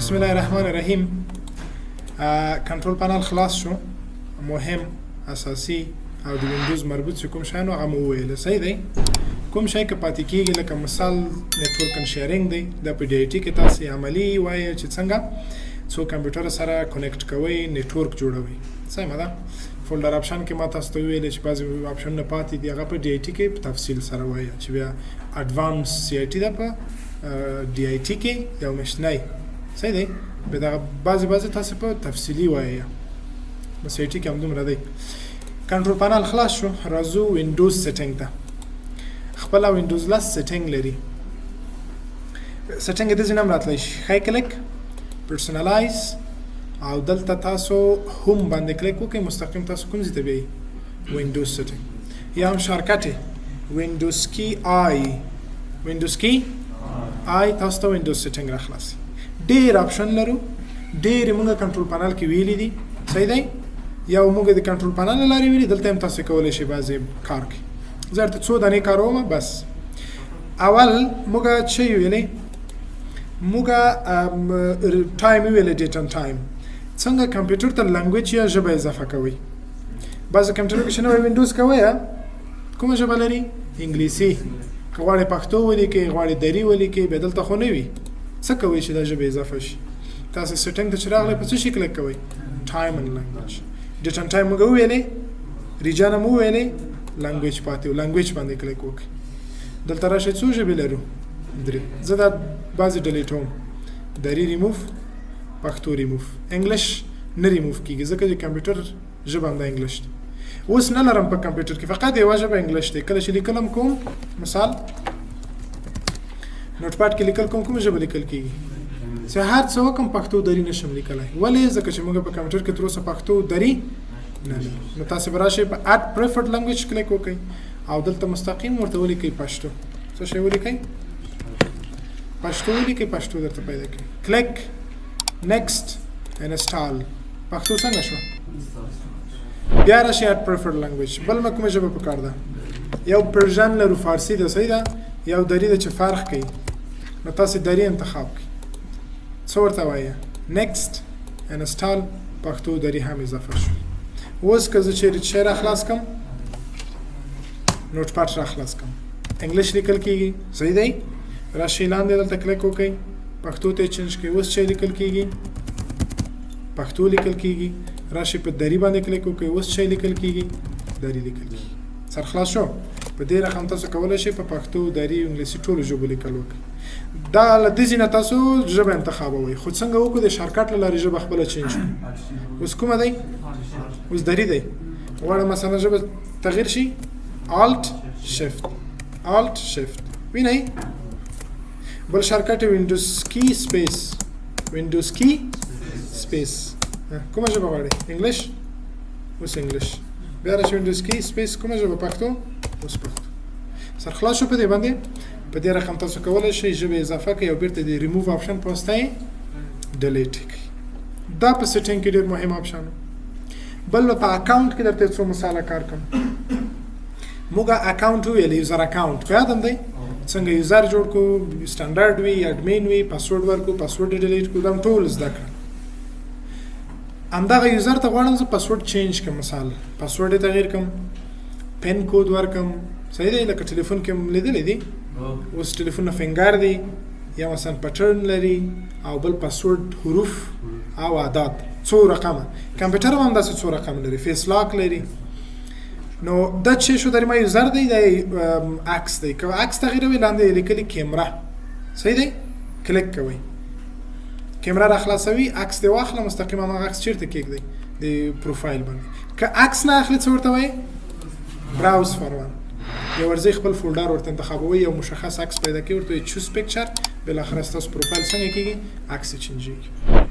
بسم الله الرحمن الرحیم. کنټرول پانل خلاص شو. مهم اساسي او د وینډوز مربوط چې کوم شی نو هغه مو وویل. صحیح دی. کوم شی که پاتې کېږي لکه مثال نیټورک ان شیرینګ دی، د په ډي آی ټي کې تاسې عملي وایي چې څنګه څو کمپیوټر سره کنیکټ کوئ، نیټورک جوړوئ. سمه ده. فولډر آپشن کې ما تاسو ته ویل چې بعضې آپشنونه پاتې دي، هغه په ډي آی ټي کې په تفصیل سره وایي چې بیا اډوانس سی آی ټي ده په ډي آی ټي کې یو مشنی. صحیح دی. بیا دغه بعضې تاسې په تفصیلي وایي، په سی آی ټي کې همدومره دی. کنټرول پانل خلاص شو. راځو وینډوز سیټینګ ته. خپله وینډوز 10 سیټینګ لري. سیټینګ یې داسې هم راتلی شي. ښی کلیک پرسنلایز او دلته تاسو هم باندې کلیک وکړئ، مستقیم تاسو کوم ځای ته بیایي؟ وینډوز سیټینګ. یا هم شارکټ یې وینډوز کی آی، وینډوز کی آی تاسو ته وینډوز سیټینګ راخلاصي. ډېر آپشن لرو، ډېرې موږ کنټرول پانل کې ویلي دي. صحیح دی. یا موږ د کنټرول پانل له لارې ویلي، دلته هم تاسو کولی شئ بعضې کار کوي. زه درته څو دانې کاروم بس. اول موږ څه ویلې؟ موږ ټایم ویلې، ډیټ ان ټایم. څنګه کمپیوټر ته لنګویج یا ژبه اضافه کوئ. بعضې کمپیوټر کې چې نوی وینډوز کوئ کومه ژبه لري؟ انګلیسي. که غواړئ پښتو ولیکئ، غواړئ دري ولیکئ، بیا دلته خو نه وي. څه کوئ چې دا ژبه اضافه شي؟ تاسې سیټینګ ته چې راغلی په څه شي کلیک کوئ؟ ټایم ان لنګویج. ډیټ ان ټایم موږ وویلې، ریجن هم وویلې، لنګویج پاتې و. لنګویج باندې کلیک وکړئ. دلته راشئ څو ژبې لرو؟ 3. زه دا بعضې ډلیټوم. دري ریموف، پښتو ریموف. انګلیش نه ریموف کېږي ځکه چې کمپیوټر ژبه همدا انګلیش دی. اوس نه لرم په کمپیوټر کې، فقط یوه ژبه انګلیش دی. کله چې لیکل هم کوم، مثال نوټ پاډ کې لیکل کوم، کومه ژبه لیکل کېږي؟ چې هر څه وکړم پښتو دري نشم لیکلی. ولې؟ ځکه چې موږ په کمپیوټر کې تر اوسه پښتو دري نه لرو. نو تاسې به راشئ په اډ پریفرډ لنګویج کلیک وکړئ او دلته مستقیم ورته ولیکئ پښتو. څه شی ولیکئ؟ پښتو ولیکئ، پښتو درته پیدا کړئ. کلیک نیکسټ انسټال. پښتو څنګه شو؟ بیا راشئ اډ پریفرډ لنګویج. بل مې کومه ژبه پکار ده؟ یو پرژن لرو، فارسي ده. صحیح ده. یو دري ده چې فرق کوي، نو تاسې دري انتخاب کړئ. څه ورته وایي؟ نیکسټ انسټال. پښتو دري هم اضافه شو. اوس که زه چیرې شی راخلاص کړم، نوټ پاډ راخلاص کړم، انګلیش لیکل کېږي. صحیح دی. راشئ لاندې دلته کلیک وکړئ، پښتو ته یې چینج کړئ. اوس شی لیکل کېږي، پښتو لیکل کېږي. راشئ په دري باندې کلیک وکړئ. اوس شی لیکل کېږي، دري لیکل کېږي. سر خلاص شو. په دې رقم تاسو کولی شئ په پښتو، دري، انګلیسي ټولو ژبو لیکل وکړئ. دا له دې ځای نه تاسو ژبه انتخابوئ. خو څنګه وکړو؟ د شارکټ له لارې ژبه خپله چینج کړو. اوس کومه دی؟ اوس دري دی. غواړم مثلا ژبه تغییر شي، آلټ شفت، آلټ شفت. وینئ؟ بل شارکټ وینډوز کی سپیس، وینډوز کی سپیس. کومه ژبه غواړئ؟ انګلیش. اوس انګلیش. بیا راشئ وینډوز کی سپیس. کومه ژبه؟ پښتو. اوس پښتو. سر خلاص شو. په دې باندې په دې رقم تاسو کولی شئ ژبه اضافه کړئ او بیرته د ریموو آپشن په واسطه یې ډیلیټ کړئ. دا په سیټینګ کې ډېر مهم آپشن و. بل په اکاونټ کې درته څو مثاله کار کوم. موږ اکاونټ وویل، یوزر اکاونټ په یاد هم دی. څنګه یوزر جوړ کړو، سټنډرډ وي، اډمین وي، پاسورډ ورکړو، پاسورډ ډیلیټ کړو، دا ټول زده کړه. همدغه یوزر ته غواړم زه پاسورډ چینج کړم. مثال پاسورډ یې تغییر کړم، پین کود ورکړم. صحیح دی. لکه ټلیفون کې هم لیدلی دي، اوس ټلیفون نه فنګر دی، یا مثلا پټرن لري، او بل پاسورډ حروف او عدد څو رقمه. کمپیوټر هم همداسې څو رقم لري، فیس لاک لري. نو دا چې شو در ما یوزر دی، دا عکس دی. که عکس تغییروي لاندې لیکلي کیمره. صحیح دی. کلیک کوئ، کیمره را خلاصوي، عکس دی واخله، مستقیم هماغه عکس چیرته کېږدئ؟ د پروفایل باندې. که عکس نه اخلي څه ورته وایي؟ براوز فار ون. یو ورځی خپل فولډر ورته انتخابوي، یو مشخص عکس پیدا کوي، ورته چوز پکچر. بالاخره ستاسو پروفایل څنګه کېږي؟ عکس یې چینجېږي.